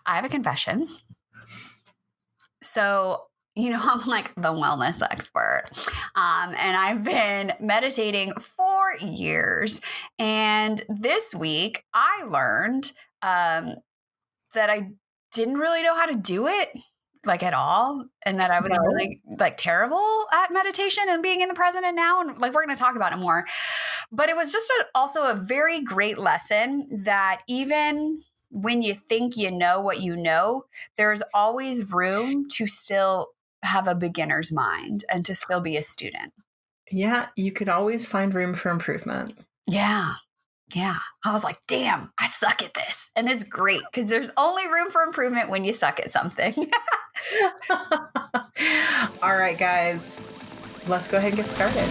I have a confession. So, I'm like the wellness expert. And I've been meditating for years. And this week I learned that I didn't really know how to do it like at all. And that I was really like terrible at meditation and being in the present and now. And like, we're going to talk about it more. But it was just also a very great lesson that even when you think you know what you know, there's always room to still have a beginner's mind and to still be a student. Yeah, you can always find room for improvement. Yeah. I was like, damn, I suck at this. And it's great because there's only room for improvement when you suck at something. All right, guys, let's go ahead and get started.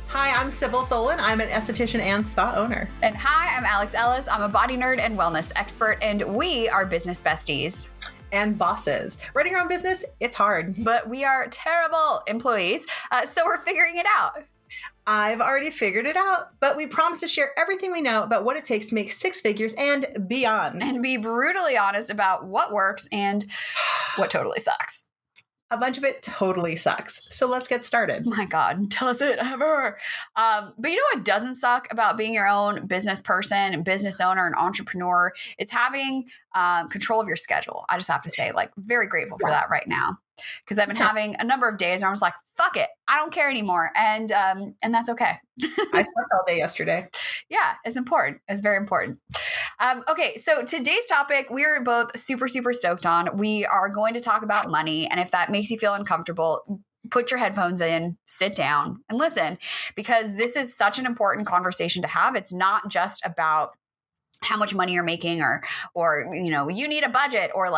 Hi, I'm Sybil Solon. I'm an esthetician and spa owner. And hi, I'm Alex Ellis. I'm a body nerd and wellness expert, and we are business besties. And bosses. Running your own business, it's hard. But we are terrible employees, so we're figuring it out. I've already figured it out, but we promise to share everything we know about what it takes to make six figures and beyond. And be brutally honest about what works and what totally sucks. A bunch of it totally sucks. So let's get started. My God, does it ever? But you know what doesn't suck about being your own business person and business owner and entrepreneur? It's having control of your schedule. I just have to say, like, very grateful for that right now. Because I've been having a number of days where I was like, fuck it, I don't care anymore. And that's okay. I slept all day yesterday. Yeah, it's important. It's very important. Okay, so today's topic, we're both super, super stoked on. We are going to talk about money. And if that makes you feel uncomfortable, put your headphones in, sit down, and listen, because this is such an important conversation to have. It's not just about how much money you're making or you need a budget or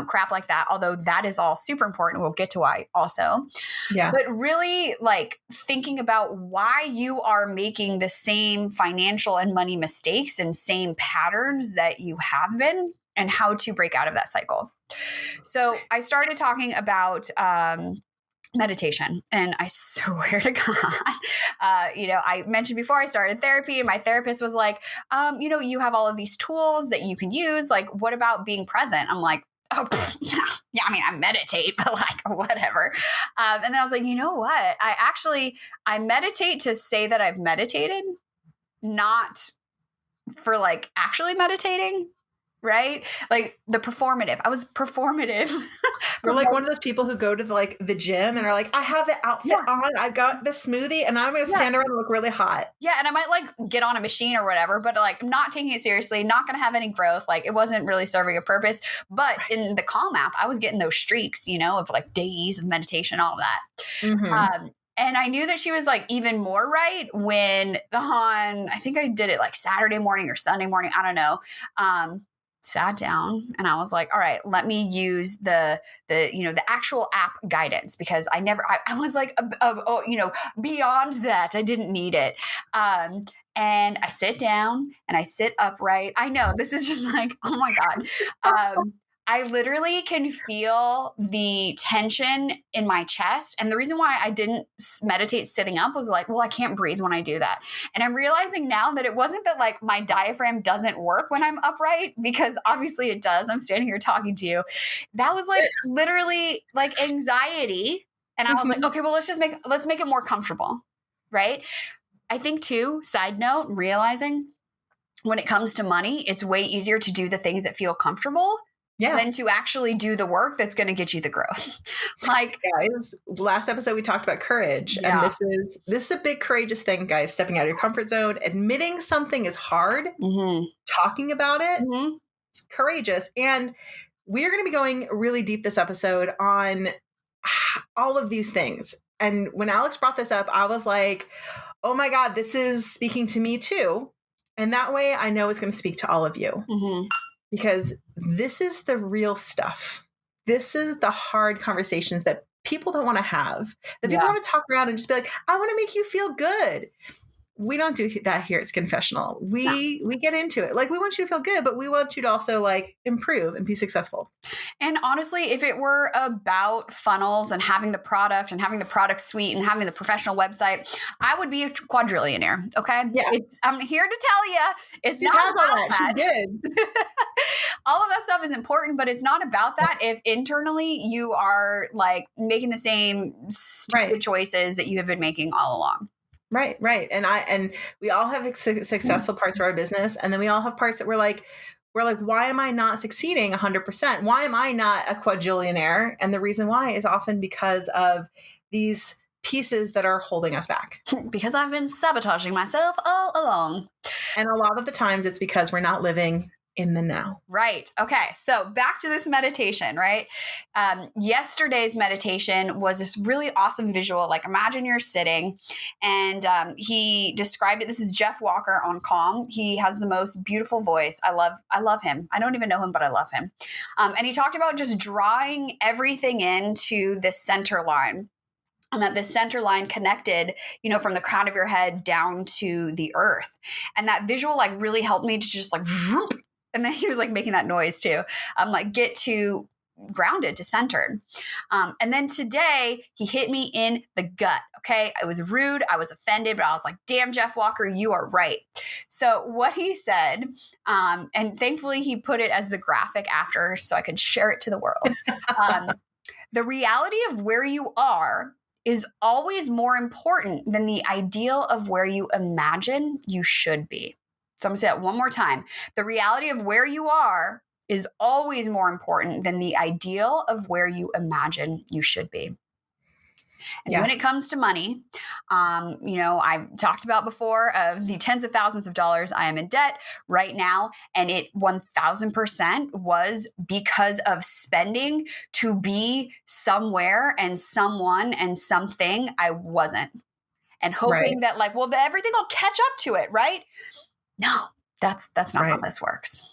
crap like that. Although that is all super important. We'll get to why also. Yeah. But really like thinking about why you are making the same financial and money mistakes and same patterns that you have been and how to break out of that cycle. So I started talking about, meditation. And I swear to God, I mentioned before I started therapy and my therapist was like, you have all of these tools that you can use. Like, what about being present? I'm like, oh, yeah, I mean, I meditate, but like, whatever. And then I was like, you know what? I meditate to say that I've meditated, not for like actually meditating. Right? Like the performative. I was performative. We're like one of those people who go to the gym and are like, I have the outfit on, I got the smoothie, and I'm going to stand around and look really hot. Yeah. And I might like get on a machine or whatever, but like I'm not taking it seriously, not going to have any growth. Like it wasn't really serving a purpose. But in the Calm app, I was getting those streaks, of like days of meditation, all of that. Mm-hmm. And I knew that she was like even more right when I think I did it like Saturday morning or Sunday morning. I don't know. Sat down and I was like, all right, let me use the actual app guidance because I was like, beyond that, I didn't need it. And I sit down and I sit upright. I know this is just like, oh my God. I literally can feel the tension in my chest. And the reason why I didn't meditate sitting up was like, well, I can't breathe when I do that. And I'm realizing now that it wasn't that like my diaphragm doesn't work when I'm upright, because obviously it does. I'm standing here talking to you. That was like literally like anxiety. And I was like, okay, well, let's make it more comfortable. Right. I think too, side note, realizing when it comes to money, it's way easier to do the things that feel comfortable than to actually do the work that's going to get you the growth. Like, guys, last episode we talked about courage, and this is a big courageous thing, guys. Stepping out of your comfort zone, admitting something is hard, talking about it, it's courageous. And we are going to be going really deep this episode on all of these things. And when Alex brought this up, I was like, oh my God, this is speaking to me too. And that way I know it's going to speak to all of you. Because this is the real stuff. This is the hard conversations that people don't want to have. That people want to talk around and just be like, I want to make you feel good. we don't do that here at Skinfessional. No. We get into it. Like, we want you to feel good, but we want you to also like improve and be successful. And honestly, if it were about funnels and having the product suite and having the professional website, I would be a quadrillionaire. Okay. Yeah. I'm here to tell you, it's She not has all about that. that. She's good. All of that stuff is important, but it's not about that if internally you are like making the same stupid choices that you have been making all along. Right. And we all have successful parts of our business. And then we all have parts that we're like, why am I not succeeding 100%? Why am I not a quadrillionaire? And the reason why is often because of these pieces that are holding us back. Because I've been sabotaging myself all along. And a lot of the times it's because we're not living in the now. Right. Okay. So back to this meditation, right? Yesterday's meditation was this really awesome visual. Like, imagine you're sitting, and he described it. This is Jeff Walker on Calm. He has the most beautiful voice. I love him. I don't even know him, but I love him. And he talked about just drawing everything into the center line. And that the center line connected, from the crown of your head down to the earth. And that visual like really helped me to just like, and then he was like making that noise too. Like, get to grounded, to centered. And then today he hit me in the gut. Okay. I was rude. I was offended, but I was like, damn, Jeff Walker, you are right. So what he said, and thankfully he put it as the graphic after so I could share it to the world. The reality of where you are is always more important than the ideal of where you imagine you should be. So I'm going to say that one more time. The reality of where you are is always more important than the ideal of where you imagine you should be. And when it comes to money, I've talked about before of the tens of thousands of dollars I am in debt right now. And it 1000% was because of spending to be somewhere and someone and something I wasn't. And hoping that everything will catch up to it, right? No, that's not how this works.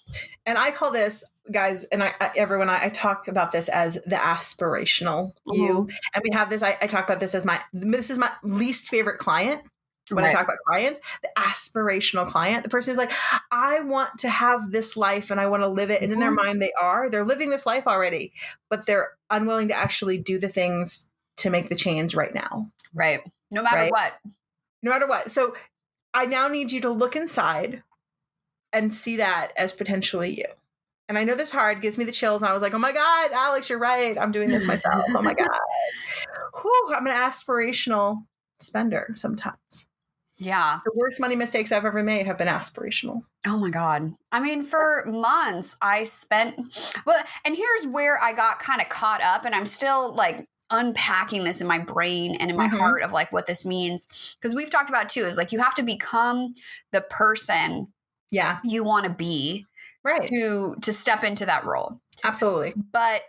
And I call this, guys, and I talk about this as the aspirational you. And we have this, I talk about this as this is my least favorite client when I talk about clients, the aspirational client, the person who's like, I want to have this life and I want to live it. And in their mind, they're living this life already, but they're unwilling to actually do the things to make the change right now. Right. No matter what. So I now need you to look inside and see that as potentially you. And I know this hard, gives me the chills. And I was like, oh my God, Alex, you're right. I'm doing this myself. Oh my God. Whew, I'm an aspirational spender sometimes. Yeah. The worst money mistakes I've ever made have been aspirational. Oh my God. I mean, for months I spent, and here's where I got kind of caught up, and I'm still like unpacking this in my brain and in my heart of like what this means. Because we've talked about too, is like, you have to become the person you want to be to step into that role. Absolutely. But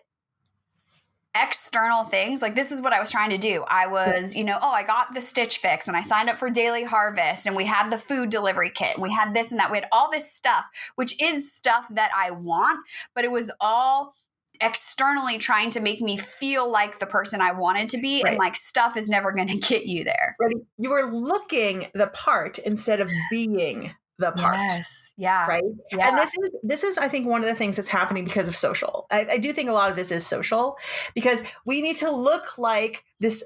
external things, like this is what I was trying to do. I was, I got the Stitch Fix and I signed up for Daily Harvest and we had the food delivery kit and we had this and that. We had all this stuff, which is stuff that I want, but it was all externally trying to make me feel like the person I wanted to be. And like, stuff is never going to get you there. You were looking the part instead of being the part. Yes. Yeah. Right. Yeah. And this is, I think, one of the things that's happening because of social. I do think a lot of this is social, because we need to look like this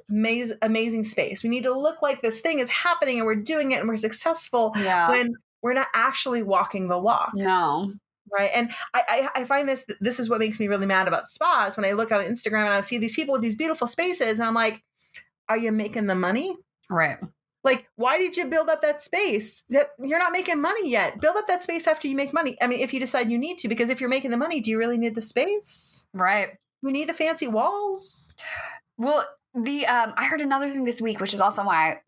amazing space. We need to look like this thing is happening and we're doing it and we're successful when we're not actually walking the walk. No. Right. And I find this is what makes me really mad about spas, when I look on Instagram and I see these people with these beautiful spaces and I'm like, are you making the money? Right. Like, why did you build up that space? That you're not making money yet. Build up that space after you make money. I mean, if you decide you need to, because if you're making the money, do you really need the space? Right. You need the fancy walls. Well, I heard another thing this week, which is also why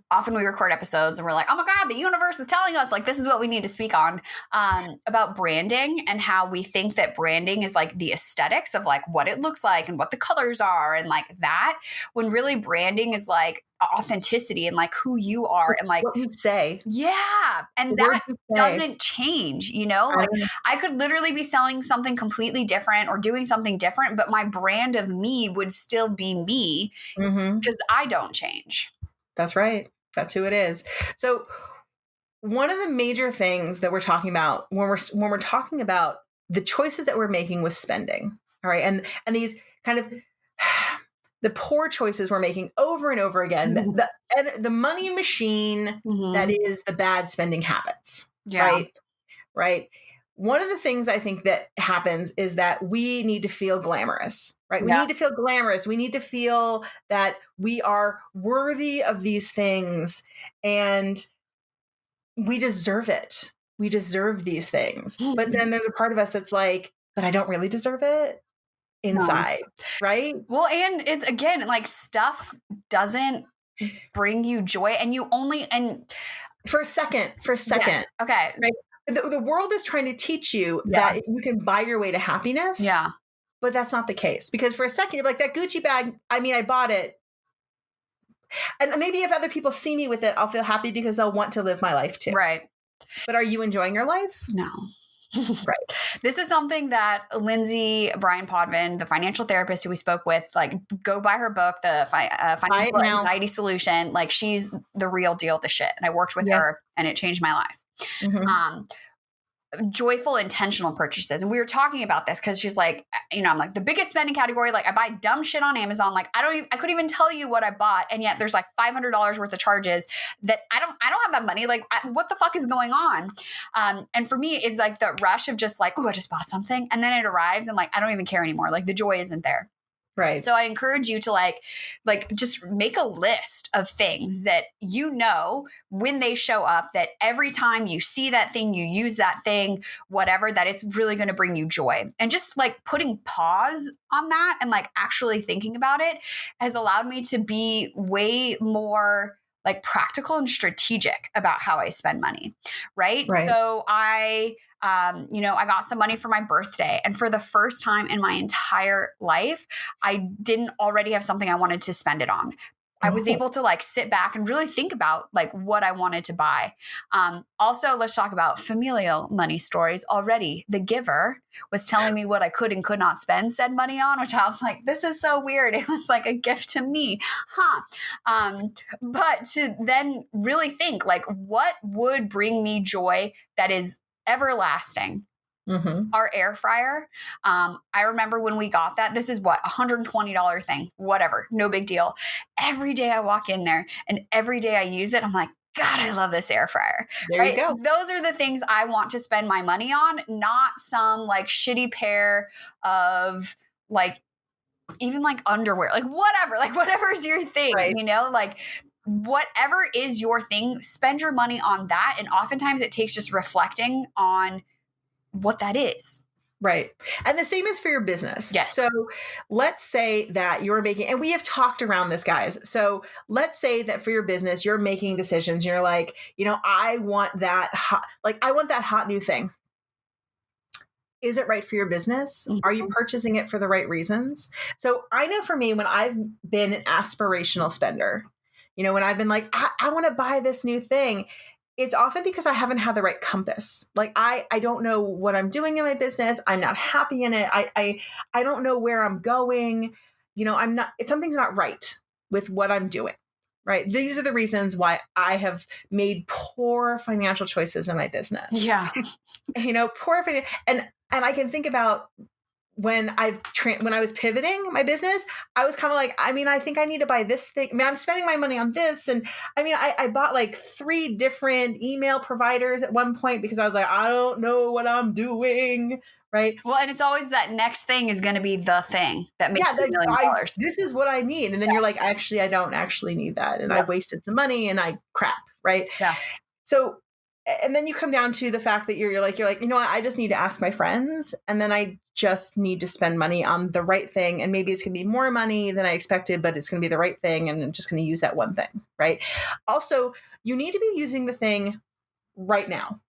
often we record episodes and we're like, oh my God, the universe is telling us like, this is what we need to speak on, about branding and how we think that branding is like the aesthetics of like what it looks like and what the colors are and like that, when really branding is like authenticity and like who you are and like what you say. Yeah. And that doesn't change, like I could literally be selling something completely different or doing something different, but my brand of me would still be me because I don't change. That's right. That's who it is. So one of the major things that we're talking about when we're talking about the choices that we're making with spending, all right, and these kind of the poor choices we're making over and over again, the money machine that is the bad spending habits, right? One of the things I think that happens is that we need to feel glamorous, right? We need to feel glamorous. We need to feel that we are worthy of these things and we deserve it. We deserve these things. But then there's a part of us that's like, but I don't really deserve it inside, right? Well, and it's, again, like, stuff doesn't bring you joy, and you only, and for a second, okay, right? The world is trying to teach you that you can buy your way to happiness. Yeah. But that's not the case, because for a second you're like, that Gucci bag, I mean, I bought it. And maybe if other people see me with it, I'll feel happy because they'll want to live my life too. Right. But are you enjoying your life? No. Right. This is something that Lindsay Brian Podvin, the financial therapist who we spoke with, like, go buy her book, the Financial Anxiety Solution. Like, she's the real deal, the shit. And I worked with her and it changed my life. Joyful, intentional purchases. And we were talking about this because she's like, I'm like, the biggest spending category, like, I buy dumb shit on Amazon. Like, I couldn't even tell you what I bought. And yet there's like $500 worth of charges that I don't have that money. Like, what the fuck is going on? And for me, it's like the rush of just like, oh, I just bought something. And then it arrives and like, I don't even care anymore. Like, the joy isn't there. Right. So I encourage you to like just make a list of things that when they show up, that every time you see that thing, you use that thing, whatever, that it's really going to bring you joy. And just like putting pause on that and like actually thinking about it has allowed me to be way more like practical and strategic about how I spend money. Right. So I got some money for my birthday, and for the first time in my entire life, I didn't already have something I wanted to spend it on. I was able to like sit back and really think about like what I wanted to buy. Also, let's talk about familial money stories. Already, the giver was telling me what I could and could not spend said money on, which I was like, this is so weird. It was like a gift to me. But to then really think like, what would bring me joy that is everlasting? Our air fryer. I remember when we got that, this is what, $120 thing, whatever, no big deal. Every day I walk in there and every day I use it, I'm like, God, I love this air fryer. There you go. Those are the things I want to spend my money on, not some like shitty pair of like, even like underwear, like whatever is your thing, like whatever is your thing, spend your money on that. And oftentimes it takes just reflecting on what that is. Right. And the same is for your business. Yes. So let's say that you're making, and we have talked around this, guys. So let's say that for your business, you're making decisions. You're like, I want that hot new thing. Is it right for your business? Are you purchasing it for the right reasons? So I know for me, when I've been an aspirational spender, when I've been like, I want to buy this new thing, it's often because I haven't had the right compass. Like I don't know what I'm doing in my business. I'm not happy in it. I don't know where I'm going. Something's not right with what I'm doing. Right. These are the reasons why I have made poor financial choices in my business. Yeah. Poor financial, and I can think about when when I was pivoting my business, I was kind of like, I think I need to buy this thing. I'm spending my money on this. And I bought like 3 different email providers at one point because I was like, I don't know what I'm doing. Right. Well, and it's always that next thing is going to be the thing that makes $1 million. This is what I need. And then you're like, actually, I don't actually need that. And I wasted some money and I crap. Right. Yeah. So, and then you come down to the fact that you're like, what? I just need to ask my friends. And then I just need to spend money on the right thing. And maybe it's going to be more money than I expected, but it's going to be the right thing. And I'm just going to use that one thing. Right. Also, you need to be using the thing right now.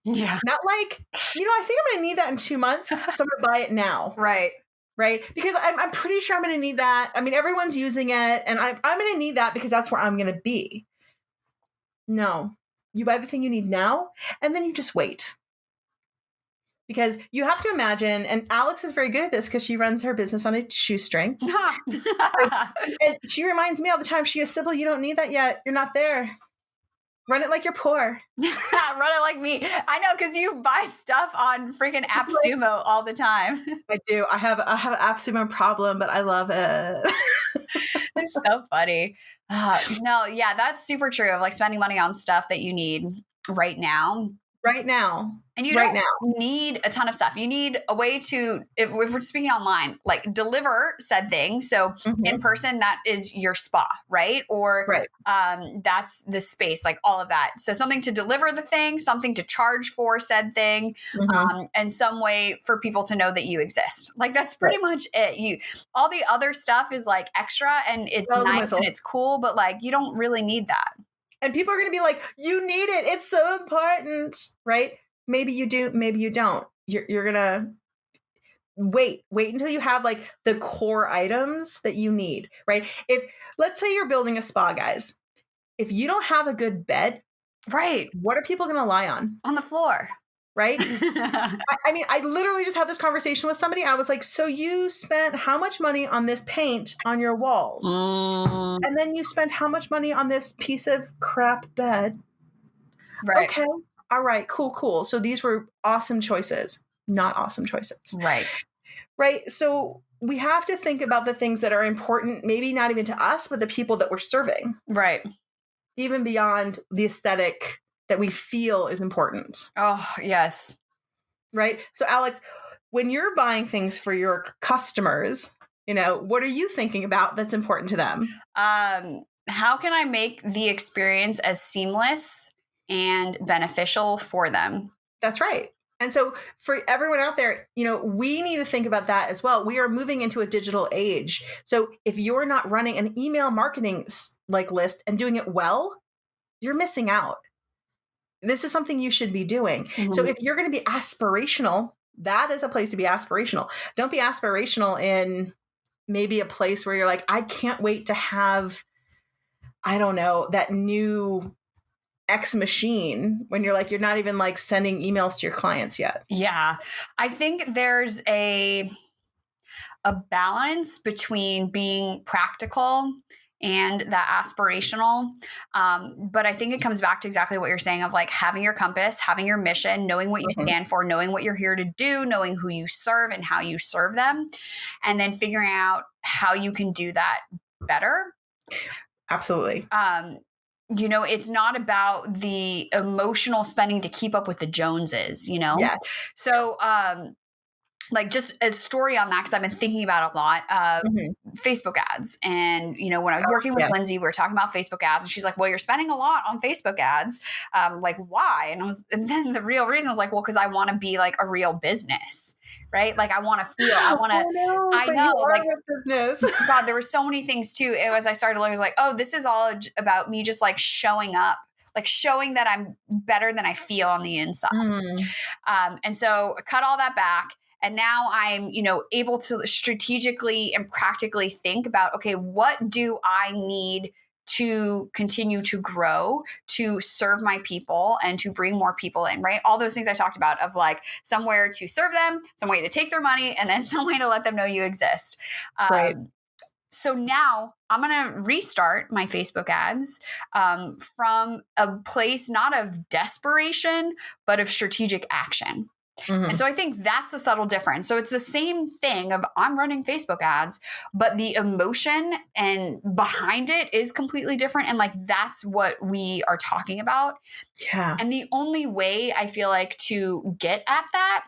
Yeah. Not like, I think I'm going to need that in 2 months. So I'm going to buy it now. Right. Right. Because I'm pretty sure I'm going to need that. Everyone's using it and I'm going to need that because that's where I'm going to be. No. You buy the thing you need now, and then you just wait. Because you have to imagine, and Alex is very good at this because she runs her business on a shoestring. And she reminds me all the time, she goes, Sybil, you don't need that yet. You're not there. Run it like you're poor. Run it like me. I know, because you buy stuff on freaking AppSumo all the time. I do. I have an AppSumo problem, but I love it. It's so funny. No, yeah, that's super true of like spending money on stuff that you need right now. Right now. And you Right don't now. need a ton of stuff. You need a way to, if we're speaking online, like deliver said thing. So in person, that is your spa, right? Or Right. That's the space, like all of that. So something to deliver the thing, something to charge for said thing, and some way for people to know that you exist. Like that's pretty much it. All the other stuff is like extra and it's nice and it's cool, but like you don't really need that. And people are going to be like, you need it. It's so important, right? Maybe you do, maybe you don't. You're going to wait until you have like the core items that you need, right? If let's say you're building a spa, guys, if you don't have a good bed, right, what are people going to lie on? On the floor. Right? I mean, I literally just had this conversation with somebody. I was like, so you spent how much money on this paint on your walls? And then you spent how much money on this piece of crap bed? Right. Okay. All right. Cool. So these were awesome choices, not awesome choices. Right. Right. So we have to think about the things that are important, maybe not even to us, but the people that we're serving. Right. Even beyond the aesthetic that we feel is important. Oh, yes. Right. So Alex, when you're buying things for your customers, what are you thinking about that's important to them? How can I make the experience as seamless and beneficial for them? That's right. And so for everyone out there, we need to think about that as well. We are moving into a digital age. So if you're not running an email marketing list and doing it well, you're missing out. This is something you should be doing. So if you're going to be aspirational, that is a place to be aspirational. Don't be aspirational in maybe a place where you're like, I can't wait to have, I don't know, that new X machine, when you're like, you're not even like sending emails to your clients yet. Yeah. I think there's a balance between being practical and that aspirational. But I think it comes back to exactly what you're saying of like having your compass, having your mission, knowing what you stand for, knowing what you're here to do, knowing who you serve and how you serve them, and then figuring out how you can do that better. Absolutely. It's not about the emotional spending to keep up with the Joneses, Yeah. So, like just a story on that, because I've been thinking about a lot of Facebook ads. And, when I was working with Lindsay, we were talking about Facebook ads and she's like, well, you're spending a lot on Facebook ads. Like why? And then the real reason was like, well, because I want to be like a real business. Right? Like I want to feel, I know, like business. God, there were so many things too. As I started to learn, I was like, oh, this is all about me just like showing up, like showing that I'm better than I feel on the inside. And so I cut all that back. And now I'm, able to strategically and practically think about, okay, what do I need to continue to grow, to serve my people and to bring more people in, right? All those things I talked about of like somewhere to serve them, some way to take their money, and then some way to let them know you exist. Right. So now I'm going to restart my Facebook ads from a place not of desperation, but of strategic action. And so I think that's a subtle difference. So it's the same thing of I'm running Facebook ads, but the emotion and behind it is completely different. And like, that's what we are talking about. Yeah. And the only way I feel like to get at that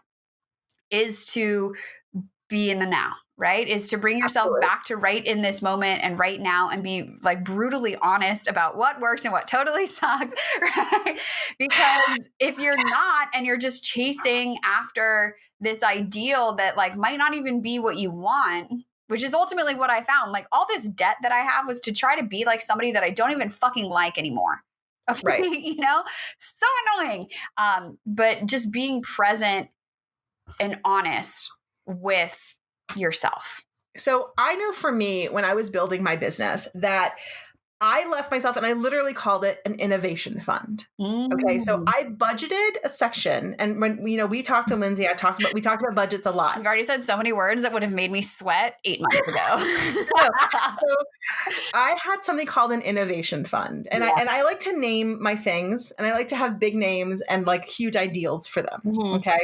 is to be in the now, right? Is to bring yourself back to right in this moment and right now and be like brutally honest about what works and what totally sucks, right? Because if you're not and you're just chasing after this ideal that like might not even be what you want, which is ultimately what I found. Like all this debt that I have was to try to be like somebody that I don't even fucking like anymore. Okay. Right. So annoying. But just being present and honest with yourself. So I know for me, when I was building my business, that I left myself and I literally called it an innovation fund. Okay. So I budgeted a section, and when, we talked to Lindsay, we talked about budgets a lot. You've already said so many words that would have made me sweat 8 months ago. So I had something called an innovation fund, and I like to name my things, and I like to have big names and like huge ideals for them. Mm-hmm. Okay.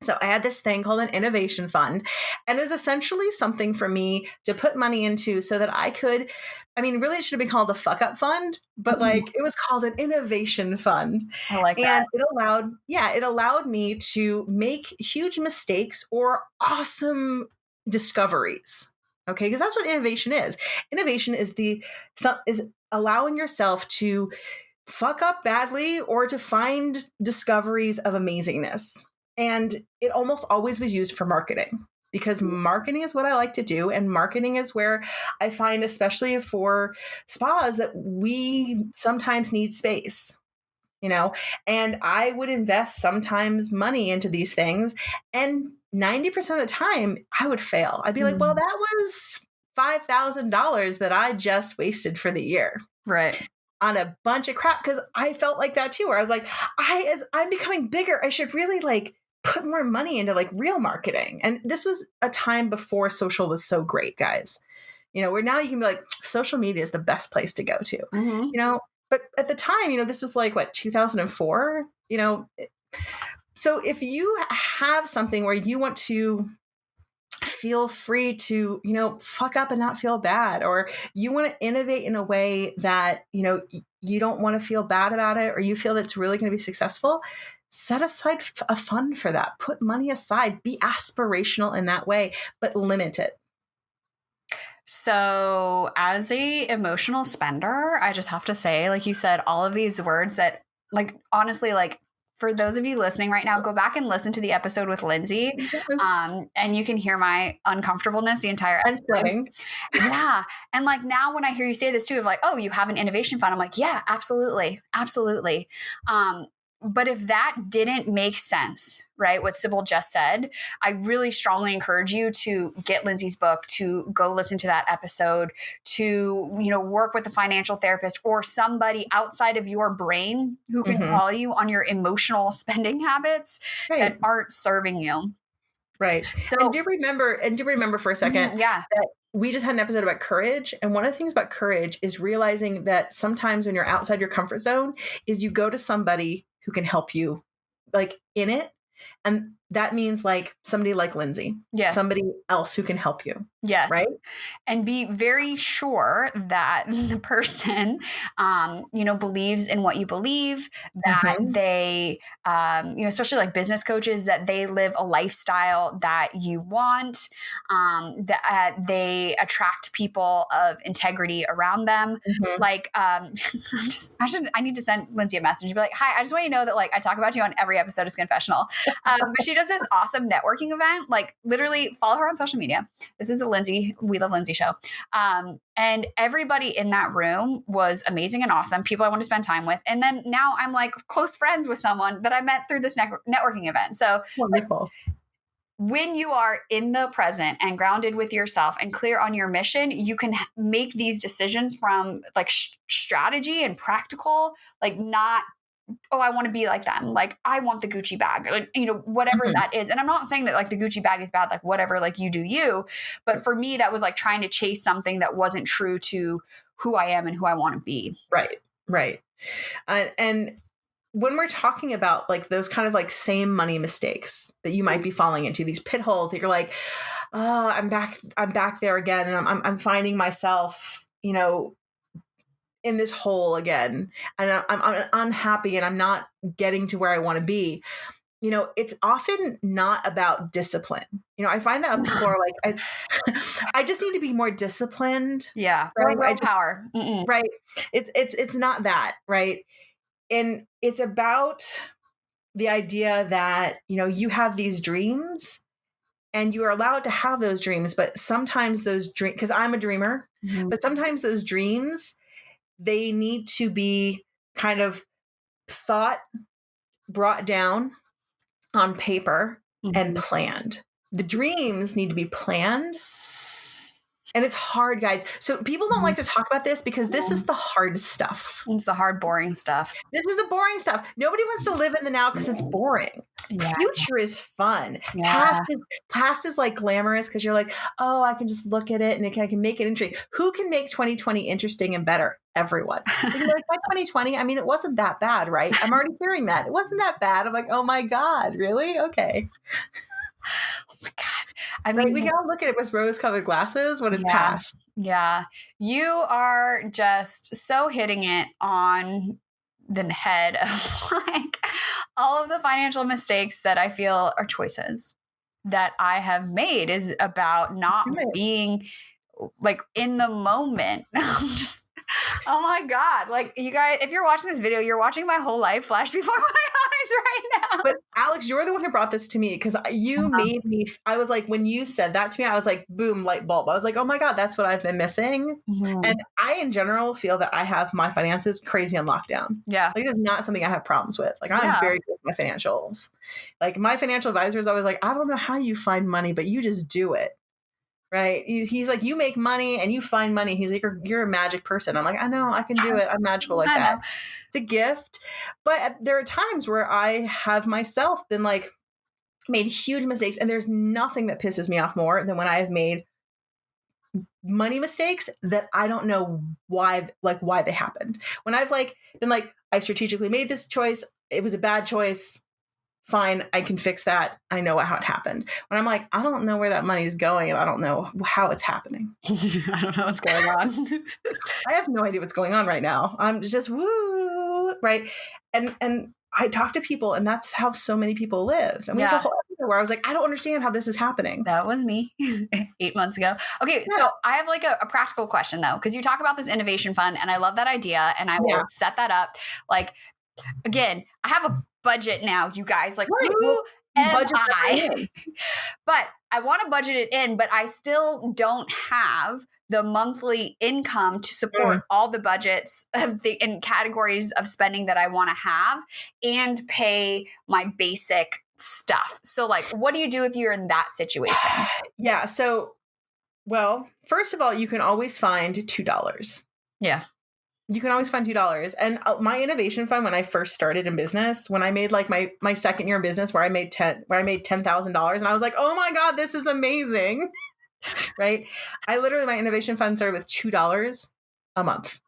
So I had this thing called an innovation fund, and it was essentially something for me to put money into so that I could, really it should have been called the fuck up fund, but like it was called an innovation fund. I like that. And it allowed me to make huge mistakes or awesome discoveries. Okay. Because that's what innovation is. Innovation is is allowing yourself to fuck up badly or to find discoveries of amazingness. And it almost always was used for marketing, because marketing is what I like to do. And marketing is where I find, especially for spas, that we sometimes need space, and I would invest sometimes money into these things. And 90% of the time I would fail. I'd be like, well, that was $5,000 that I just wasted for the year. Right. On a bunch of crap. Because I felt like that too, where I was like, as I'm becoming bigger, I should really like put more money into like real marketing. And this was a time before social was so great, guys. Where now you can be like, social media is the best place to go to, but at the time, this was like what, 2004, so if you have something where you want to feel free to, fuck up and not feel bad, or you want to innovate in a way that, you don't want to feel bad about it, or you feel that it's really going to be successful, set aside a fund for that. Put money aside. Be aspirational in that way, but limit it. So as a emotional spender, I just have to say, like you said, all of these words that, like, honestly, like, for those of you listening right now, go back and listen to the episode with Lindsay. And you can hear my uncomfortableness the entire episode. Yeah. And like now when I hear you say this too, of like, oh, you have an innovation fund, I'm like, yeah, absolutely. Absolutely. But if that didn't make sense, right, what Sybil just said, I really strongly encourage you to get Lindsay's book, to go listen to that episode, to, work with a financial therapist or somebody outside of your brain who can call you on your emotional spending habits that aren't serving you. Right. So, and do remember for a second that we just had an episode about courage. And one of the things about courage is realizing that sometimes when you're outside your comfort zone is you go to somebody who can help you like in it. And that means like somebody like Lindsay, somebody else who can help you. Yeah. Right. And be very sure that the person, believes in what you believe, that they, especially like business coaches, that they live a lifestyle that you want, that they attract people of integrity around them. Like, I need to send Lindsay a message and be like, hi, I just want you to know that like I talk about you on every episode of Skinfessional. But she does this awesome networking event, like literally follow her on social media. This is a Lindsay, We Love Lindsay show. And everybody in that room was amazing and awesome. People I want to spend time with. And then now I'm like close friends with someone that I met through this networking event. So wonderful. When you are in the present and grounded with yourself and clear on your mission, you can make these decisions from like strategy and practical, like not, oh, I want to be like them. Like I want the Gucci bag, like, whatever that is. And I'm not saying that like the Gucci bag is bad, like whatever, like you do you. But for me, that was like trying to chase something that wasn't true to who I am and who I want to be. Right. Right. And when we're talking about like those kind of like same money mistakes that you might be falling into, these pit holes that you're like, oh, I'm back there again. And I'm finding myself, in this hole again, and I'm unhappy and I'm not getting to where I want to be. It's often not about discipline. I find that people are like, I just need to be more disciplined. Yeah. Right? Willpower. Right. It's not that, right. And it's about the idea that, you have these dreams and you are allowed to have those dreams, but sometimes those dreams, because I'm a dreamer, but sometimes those dreams, they need to be kind of brought down on paper and planned. The dreams need to be planned And it's hard, guys. So people don't like to talk about this because this is the hard stuff. It's the hard, boring stuff. This is the boring stuff. Nobody wants to live in the now because it's boring. Yeah. Future is fun. Yeah. Past is like glamorous because you're like, oh, I can just look at it and I can make it interesting. Who can make 2020 interesting and better? Everyone. You're like, by 2020, I mean, it wasn't that bad, right? I'm already hearing that. It wasn't that bad. I'm like, oh my God, really? Okay. Oh my God. I mean, we can all look at it with rose-colored glasses when it's past. Yeah. You are just so hitting it on the head of like all of the financial mistakes that I feel are choices that I have made is about not being like in the moment. I'm just, oh my God. Like you guys, if you're watching this video, you're watching my whole life flash before my eyes right now. But Alex, you're the one who brought this to me because you made me, I was like, when you said that to me, I was like, boom, light bulb. I was like, oh my God, that's what I've been missing. And I, in general, feel that I have my finances crazy on lockdown. Yeah. Like, it's not something I have problems with. Like, I'm very good with my financials. Like, my financial advisor is always like, I don't know how you find money, but you just do it. Right. He's like, you make money and you find money. He's like, you're a magic person. I'm like, I know, I can do it. I'm magical like that. It's a gift. But there are times where I have myself been like, made huge mistakes. And there's nothing that pisses me off more than when I have made money mistakes that I don't know why they happened. When I've like been like, I strategically made this choice. It was a bad choice. Fine, I can fix that. I know how it happened. When I'm like, I don't know where that money's going and I don't know how it's happening. I don't know what's going on. I have no idea what's going on right now. I'm just woo, right? And I talk to people and that's how so many people live. And we have a whole episode where I was like, I don't understand how this is happening. That was me 8 months ago. Okay, so I have like a practical question though, because you talk about this innovation fund and I love that idea and I will set that up. Like, again, I have a budget now, you guys. Like, who am I? But I want to budget it in, but I still don't have the monthly income to support all the budgets of the and categories of spending that I want to have and pay my basic stuff. So, like, what do you do if you're in that situation? Yeah. So, well, first of all, you can always find $2. Yeah. You can always find $2. And my innovation fund, when I first started in business, when I made like my second year in business where I made $10,000 and I was like, oh my God, this is amazing. Right. My innovation fund started with $2 a month.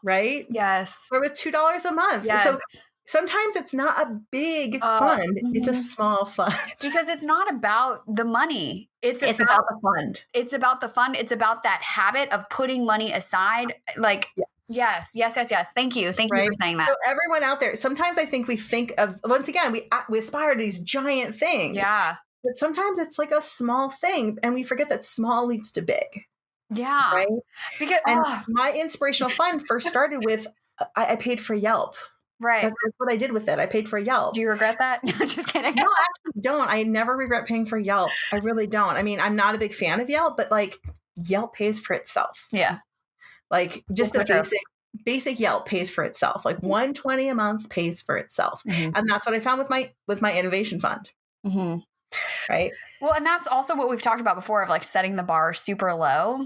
Right. Yes. Or with $2 a month. Yes. So sometimes it's not a big fund. It's a small fund. Because it's not about the money. It's about the fund. It's about the fund. It's about that habit of putting money aside. Like, yes. Thank you. Thank you for saying that. So everyone out there, sometimes I think we think of, once again, we aspire to these giant things. Yeah. But sometimes it's like a small thing and we forget that small leads to big. Yeah. Right. Because my inspirational fund first started with, I paid for Yelp. Right. That's what I did with it. I paid for Yelp. Do you regret that? No, just kidding. No, I actually don't. I never regret paying for Yelp. I really don't. I mean, I'm not a big fan of Yelp, but like Yelp pays for itself. Yeah. Like just the basic Yelp pays for itself. Like $120 a month pays for itself. And that's what I found with my innovation fund. Right. Well, and that's also what we've talked about before of like setting the bar super low.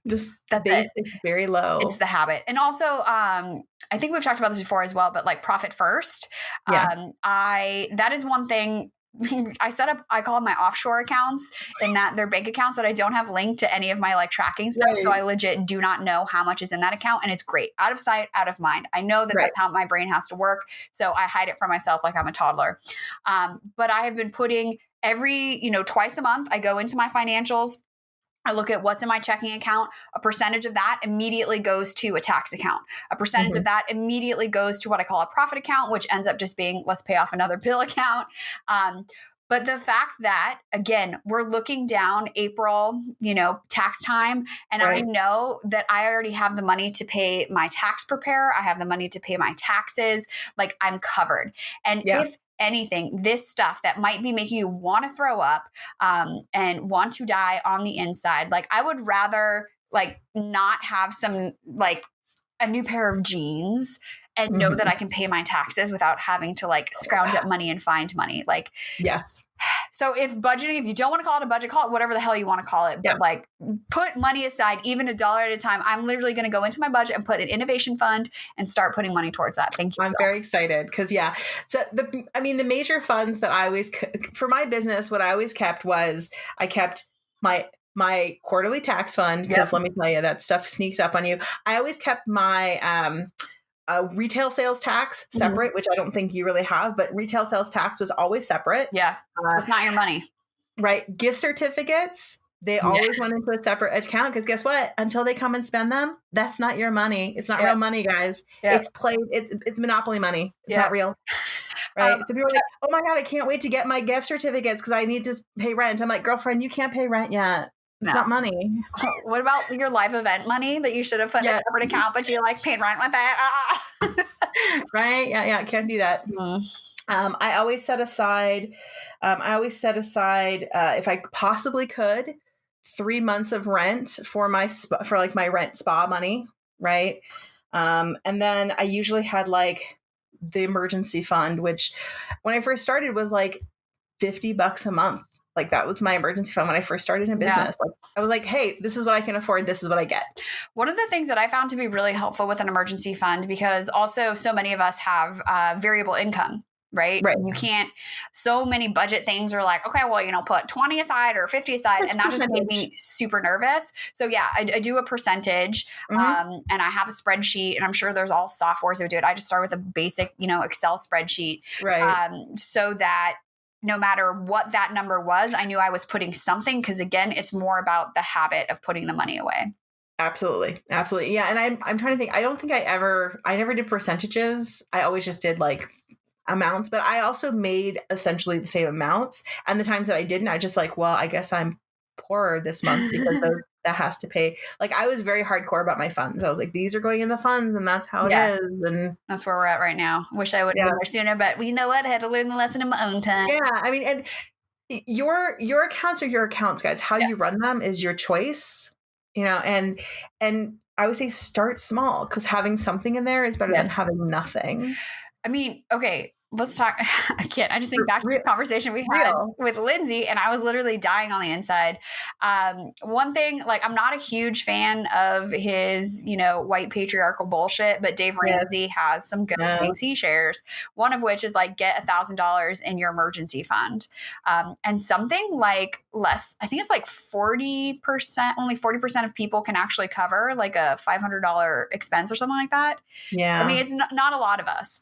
Just that basic, very low. It's the habit. And also, I think we've talked about this before as well, but like profit first. That is one thing I set up, I call them my offshore accounts in that they're bank accounts that I don't have linked to any of my like tracking stuff. So I legit do not know how much is in that account. And it's great. Out of sight, out of mind. I know that that's how my brain has to work. So I hide it from myself like I'm a toddler. But I have been putting twice a month, I go into my financials. I look at what's in my checking account. A percentage of that immediately goes to a tax account. A percentage of that immediately goes to what I call a profit account, which ends up just being let's pay off another bill account. But the fact that, again, we're looking down April, tax time, and I know that I already have the money to pay my tax preparer. I have the money to pay my taxes. Like I'm covered. And if anything, this stuff that might be making you want to throw up and want to die on the inside, like I would rather like not have some like a new pair of jeans and know that I can pay my taxes without having to like scrounge up money and find money. Like, So if you don't want to call it a budget, call it whatever the hell you want to call it. Yeah. But like put money aside, even $1 at a time. I'm literally going to go into my budget and put an innovation fund and start putting money towards that. Thank you. I'm very excited because So the major funds that I always, for my business, what I always kept was I kept my quarterly tax fund because let me tell you, that stuff sneaks up on you. I always kept my retail sales tax separate, which I don't think you really have, but retail sales tax was always separate. Yeah. It's not your money. Right. Gift certificates, they always went into a separate account because guess what? Until they come and spend them, that's not your money. It's not real money, guys. It's it's monopoly money. It's not real. Right. So people are like, oh my God, I can't wait to get my gift certificates because I need to pay rent. I'm like, girlfriend, you can't pay rent yet. It's not money. What about your live event money that you should have put in a separate account, but you like paying rent with it? Right. Yeah. Can't do that. I always set aside, if I possibly could, 3 months of rent for my rent spa money. Right. And then I usually had like the emergency fund, which when I first started was like $50 a month. Like that was my emergency fund when I first started in business. Like I was like, hey, this is what I can afford. This is what I get. One of the things that I found to be really helpful with an emergency fund, because also so many of us have variable income, right? You can't, so many budget things are like, okay, well, put 20 aside or 50 aside. And that just made me super nervous. So yeah, I do a percentage and I have a spreadsheet, and I'm sure there's all softwares that would do it. I just start with a basic, Excel spreadsheet. So that no matter what that number was, I knew I was putting something, because again, it's more about the habit of putting the money away. Absolutely. Yeah. And I'm trying to think, I don't think I never did percentages. I always just did like amounts, but I also made essentially the same amounts. And the times that I didn't, I just like, well, I guess I'm poorer this month because that has to pay. Like I was very hardcore about my funds. I was like, these are going in the funds and that's how it is. And that's where we're at right now. Wish I would have been there sooner, but you know what? I had to learn the lesson in my own time. Yeah. I mean, and your accounts are your accounts, guys. How you run them is your choice, and I would say start small, because having something in there is better than having nothing. I mean, okay, let's talk. I just think back to the conversation we had with Lindsay, and I was literally dying on the inside. One thing, like, I'm not a huge fan of his, white patriarchal bullshit, but Dave Ramsey has some good things he shares. One of which is like, get $1,000 in your emergency fund. And something like I think it's like 40%, only 40% of people can actually cover like a $500 expense or something like that. Yeah. I mean, it's not a lot of us.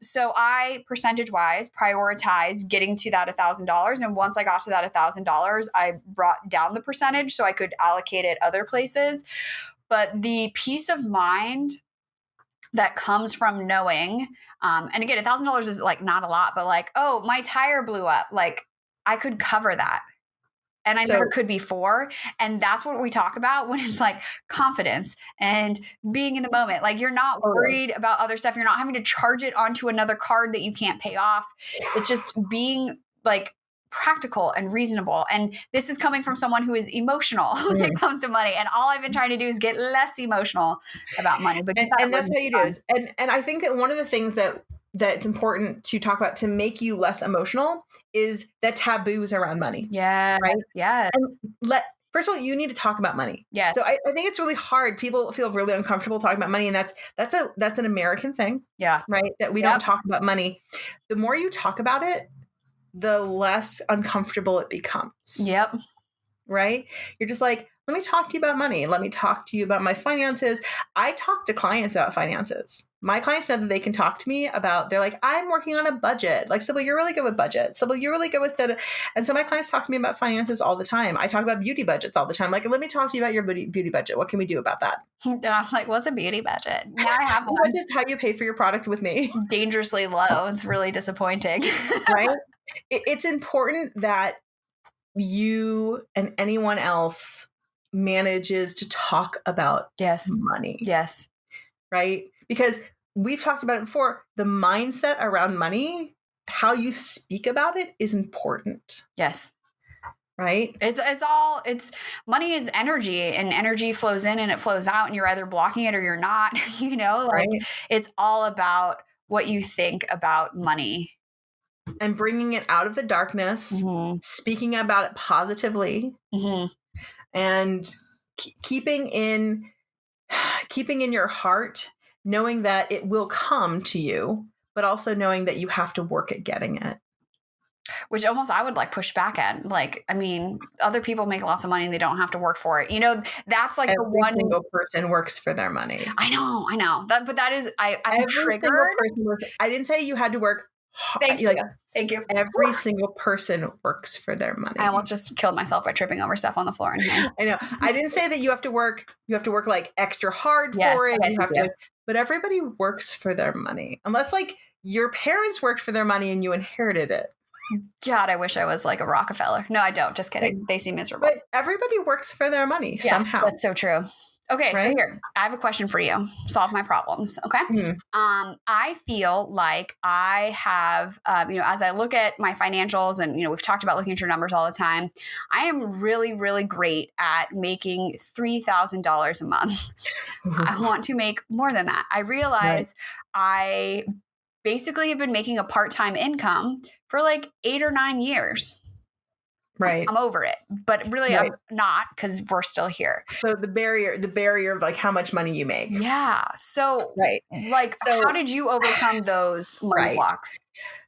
So I percentage-wise prioritize getting to that $1,000. And once I got to that $1,000, I brought down the percentage so I could allocate it other places. But the peace of mind that comes from knowing, and again, $1,000 is like not a lot, but like, oh, my tire blew up. Like I could cover that. And I never could before. And that's what we talk about when it's like confidence and being in the moment. Like you're not worried about other stuff. You're not having to charge it onto another card that you can't pay off. It's just being like practical and reasonable. And this is coming from someone who is emotional when it comes to money. And all I've been trying to do is get less emotional about money. But and that's how you do it. And I think that one of the things that's important to talk about to make you less emotional is the taboos around money. Yeah. Right. Yeah. And first of all, you need to talk about money. Yeah. So I think it's really hard. People feel really uncomfortable talking about money. And that's an American thing. Yeah. Right. That we don't talk about money. The more you talk about it, the less uncomfortable it becomes. Yep. Right. You're just like, let me talk to you about money. Let me talk to you about my finances. I talk to clients about finances. My clients know that they can talk to me about, they're like, I'm working on a budget. Like, Sybil, you're really good with budgets. Sybil, you're really good with that. And so my clients talk to me about finances all the time. I talk about beauty budgets all the time. Like, let me talk to you about your beauty budget. What can we do about that? And I was like, what's a beauty budget? Now I have one. What is how you pay for your product with me? Dangerously low. It's really disappointing. Right? It's important that you and anyone else manages to talk about money. Yes. Right? Because we've talked about it before. The mindset around money, how you speak about it is important. Yes. Right? It's money is energy, and energy flows in and it flows out, and you're either blocking it or you're not, It's all about what you think about money. and bringing it out of the darkness, speaking about it positively, and keeping in your heart, knowing that it will come to you, but also knowing that you have to work at getting it. Which almost I would like push back at. Like, I mean, other people make lots of money and they don't have to work for it. You know, that's like Every single person works for their money. I know. But that is, I'm Every triggered. single person works. I didn't say you had to work hard. Thank you. Thank you. Every single person works for their money. I almost just killed myself by tripping over stuff on the floor in here. I know. I didn't say that you have to work like extra hard for it. You have to, but everybody works for their money. Unless like your parents worked for their money and you inherited it. God, I wish I was like a Rockefeller. No, I don't. Just kidding. They seem miserable. But everybody works for their money somehow. That's so true. Okay, right? So here, I have a question for you. Solve my problems, okay? I feel like I have, as I look at my financials and, we've talked about looking at your numbers all the time, I am really, really great at making $3,000 a month. I want to make more than that. I realize I basically have been making a part-time income for like 8 or 9 years. Right. I'm over it, but really I'm not, because we're still here. So the barrier of like how much money you make. Yeah. So how did you overcome those money blocks?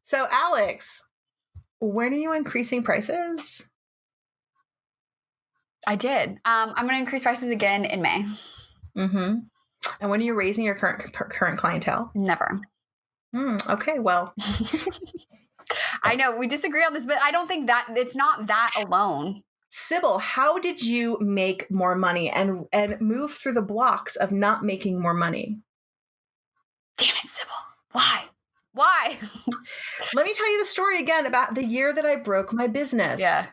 So Alex, when are you increasing prices? I did. I'm going to increase prices again in May. And when are you raising your current clientele? Never. Okay. Well, I know we disagree on this, but I don't think that it's not that alone. Sybil, how did you make more money and move through the blocks of not making more money? Damn it, Sybil. Why? Let me tell you the story again about the year that I broke my business. Yeah.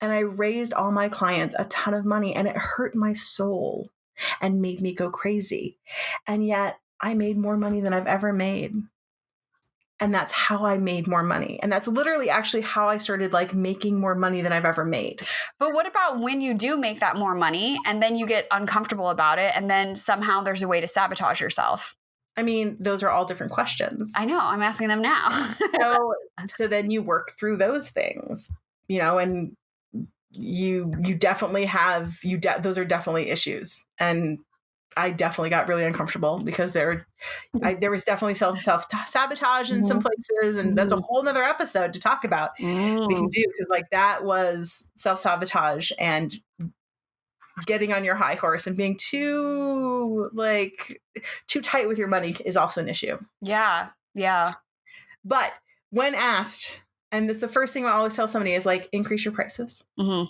And I raised all my clients a ton of money, and it hurt my soul and made me go crazy. And yet I made more money than I've ever made. And that's how I made more money. And that's literally actually how I started like making more money than I've ever made. But what about when you do make that more money and then you get uncomfortable about it and then somehow there's a way to sabotage yourself? I mean, those are all different questions. I know. I'm asking them now. So then you work through those things, and you definitely have, those are definitely issues. And I definitely got really uncomfortable because there was definitely self-sabotage in some places. And that's a whole nother episode to talk about. We can do, because like that was self-sabotage and getting on your high horse and being too tight with your money is also an issue. Yeah. Yeah. But when asked, and that's the first thing I always tell somebody is like, increase your prices and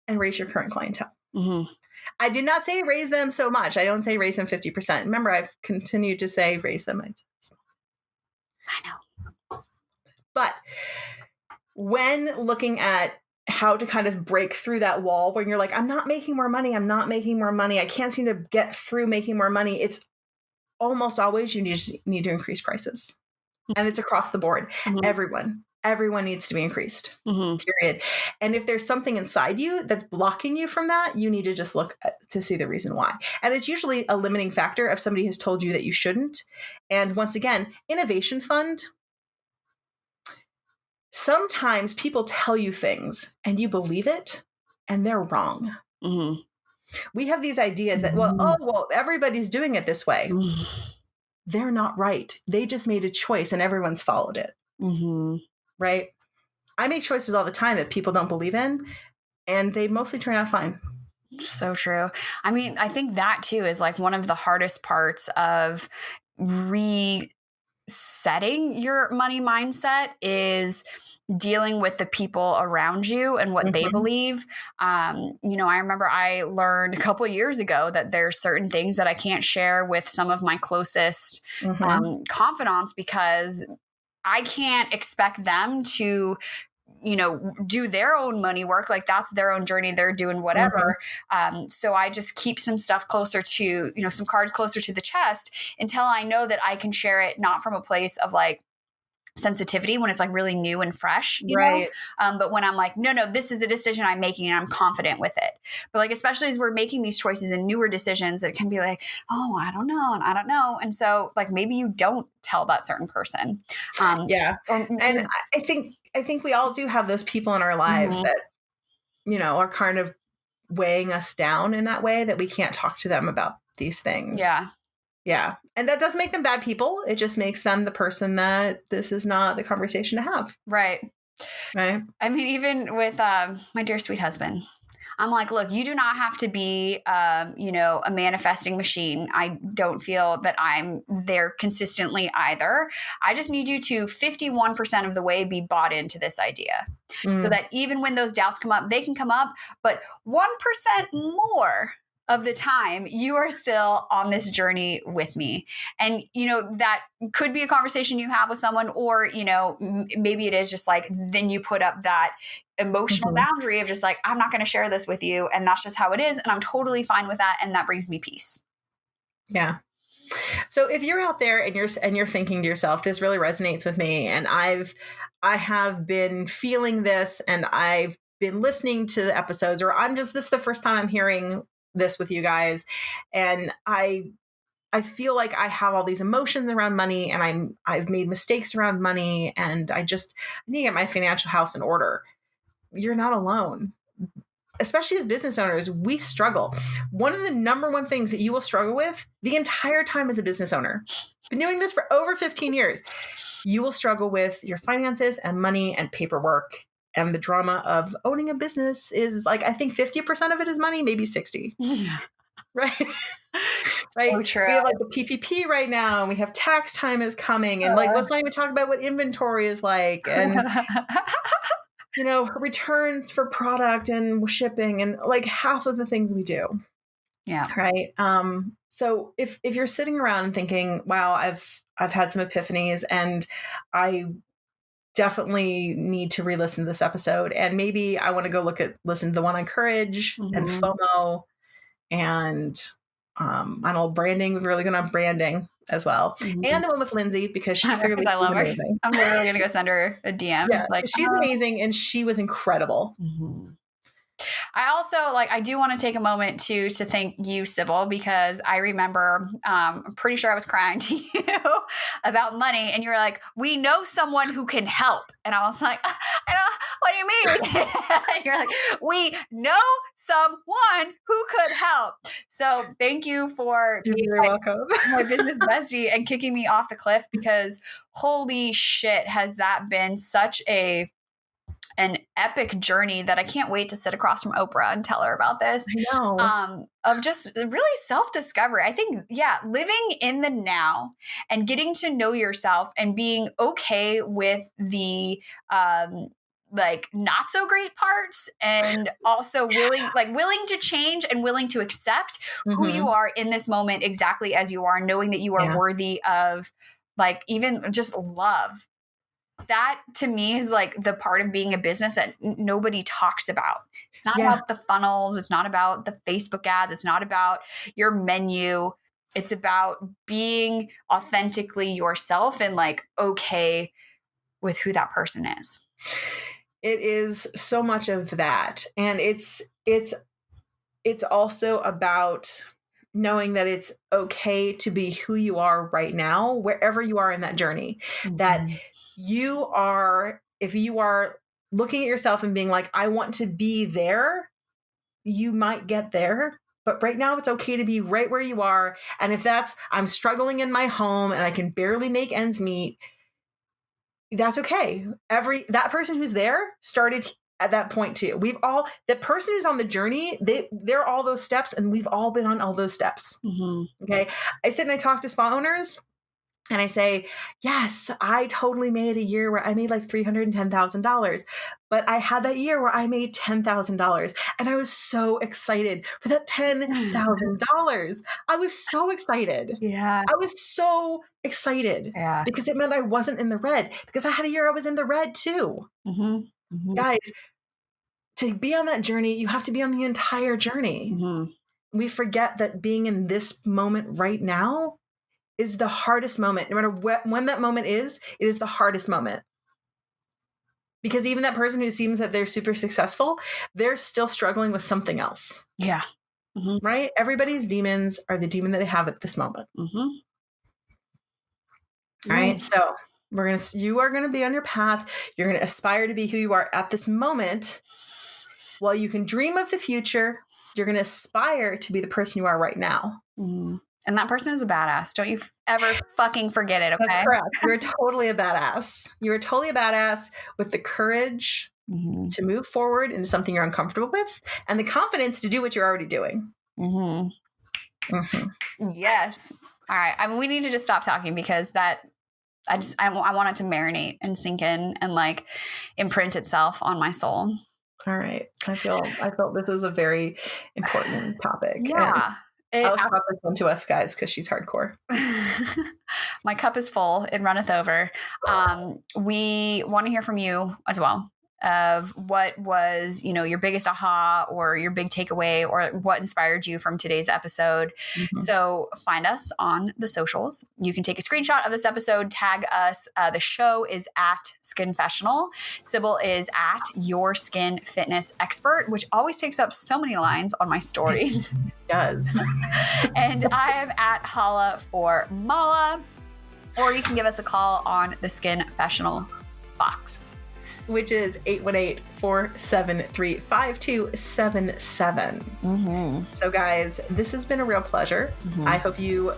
raise your current clientele. I did not say raise them so much. I don't say raise them 50%. Remember, I've continued to say raise them. I know. But when looking at how to kind of break through that wall when you're like, I'm not making more money. I can't seem to get through making more money. It's almost always you need to increase prices. And it's across the board. Everyone needs to be increased, period. And if there's something inside you that's blocking you from that, you need to just look to see the reason why. And it's usually a limiting factor if somebody has told you that you shouldn't. And once again, Innovation Fund, sometimes people tell you things and you believe it and they're wrong. We have these ideas that, everybody's doing it this way. They're not right. They just made a choice and everyone's followed it. Right? I make choices all the time that people don't believe in, and they mostly turn out fine. So true. I mean, I think that too is like one of the hardest parts of resetting your money mindset is dealing with the people around you and what they believe. I remember I learned a couple of years ago that there's certain things that I can't share with some of my closest confidants because I can't expect them to, do their own money work. Like that's their own journey. They're doing whatever. So I just keep some stuff closer to, some cards closer to the chest until I know that I can share it, not from a place of like, sensitivity when it's like really new and fresh, Right. but when I'm like, no, this is a decision I'm making and I'm confident with it. But like, especially as we're making these choices and newer decisions, it can be like, oh, I don't know. And I don't know. And so like, maybe you don't tell that certain person. Yeah. Or, And I think we all do have those people in our lives that, are kind of weighing us down in that way, that we can't talk to them about these things. yeah. Yeah. And that doesn't make them bad people. It just makes them the person that this is not the conversation to have. Right. Right. I mean, even with my dear sweet husband, I'm like, look, you do not have to be, a manifesting machine. I don't feel that I'm there consistently either. I just need you to 51% of the way be bought into this idea. So that even when those doubts come up, they can come up, but 1% more of the time you are still on this journey with me. And that could be a conversation you have with someone, or maybe it is just like, then you put up that emotional boundary of just like, I'm not going to share this with you, and that's just how it is, and I'm totally fine with that, and that brings me peace. Yeah. So if you're out there and you're thinking to yourself, this really resonates with me, and I have been feeling this, and I've been listening to the episodes, or this is the first time I'm hearing this with you guys, and I feel like I have all these emotions around money, and I've made mistakes around money, and I need to get my financial house in order. You're not alone. Especially as business owners, we struggle. One of the number one things that you will struggle with the entire time as a business owner, been doing this for over 15 years, you will struggle with your finances and money and paperwork. And the drama of owning a business is like, I think 50% of it is money, maybe 60. Right? Right. So true. We have like the PPP right now, and we have tax time is coming. And like, let's not even talk about what inventory is like. And returns for product and shipping, and like half of the things we do. Yeah. Right. So if you're sitting around and thinking, wow, I've had some epiphanies, and I definitely need to re-listen to this episode, and maybe I want to go listen to the one on courage and FOMO, and I know branding. We've really gone on branding as well, and the one with Lindsay, because she clearly I love her. amazing. I'm literally gonna go send her a DM. Yeah, she's amazing, and she was incredible. I also I do want to take a moment to thank you, Sybil, because I remember, I'm pretty sure I was crying to you about money, and you were like, we know someone who can help. And I was like, what do you mean? And you're like, we know someone who could help. So thank you for being welcome. my business bestie and kicking me off the cliff, because holy shit, has that been such an epic journey that I can't wait to sit across from Oprah and tell her about this. I know. Of just really self-discovery. I think, living in the now and getting to know yourself and being okay with the not so great parts, and also willing to change and willing to accept who you are in this moment exactly as you are, knowing that you are worthy of even just love. That to me is the part of being a business that nobody talks about. It's not about the funnels. It's not about the Facebook ads. It's not about your menu. It's about being authentically yourself and okay with who that person is. It is so much of that. And it's also about knowing that it's okay to be who you are right now, wherever you are in that journey. That if you are looking at yourself and being like, I want to be there, you might get there. But right now it's okay to be right where you are. And if I'm struggling in my home and I can barely make ends meet, that's okay. That person who's there started at that point too. The person who's on the journey, they're all those steps, and we've all been on all those steps. Okay. I sit and I talk to spa owners, and I say, yes, I totally made a year where I made like $310,000, but I had that year where I made $10,000, and I was so excited for that $10,000. I was so excited. Yeah. I was so excited because it meant I wasn't in the red, because I had a year I was in the red too. Guys, to be on that journey, you have to be on the entire journey. We forget that being in this moment right now is the hardest moment. No matter when that moment is, it is the hardest moment. Because even that person who seems that they're super successful, they're still struggling with something else. Yeah. Mm-hmm. Right? Everybody's demons are the demon that they have at this moment. Mm-hmm. All right. So you are going to be on your path. You're going to aspire to be who you are at this moment. While you can dream of the future, you're going to aspire to be the person you are right now. Mm-hmm. And that person is a badass. Don't you ever fucking forget it, okay? That's correct. You're totally a badass. You're totally a badass with the courage to move forward into something you're uncomfortable with and the confidence to do what you're already doing. Mm-hmm. Mm-hmm. Yes. All right. I mean, we need to just stop talking because I want it to marinate and sink in and like imprint itself on my soul. All right. I feel this is a very important topic. Yeah. Alex brought this one to us, guys, because she's hardcore. My cup is full. It runneth over. We want to hear from you as well of what was, your biggest aha or your big takeaway or what inspired you from today's episode. Mm-hmm. So find us on the socials. You can take a screenshot of this episode, tag us. The show is at Skinfessional. Sybil is at Your Skin Fitness Expert, which always takes up so many lines on my stories. It does. And I am at Hala for Mala, or you can give us a call on the Skinfessional box, which is 818-473-5277. Mm-hmm. So guys, this has been a real pleasure. Mm-hmm. I hope you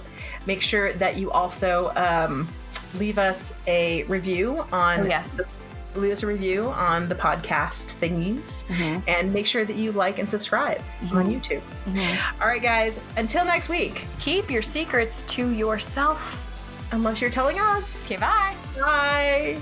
make sure that you also leave us a review on leave us a review on the podcast thingies, and make sure that you like and subscribe on YouTube. Mm-hmm. All right, guys, until next week. Keep your secrets to yourself. Unless you're telling us. Okay, bye. Bye.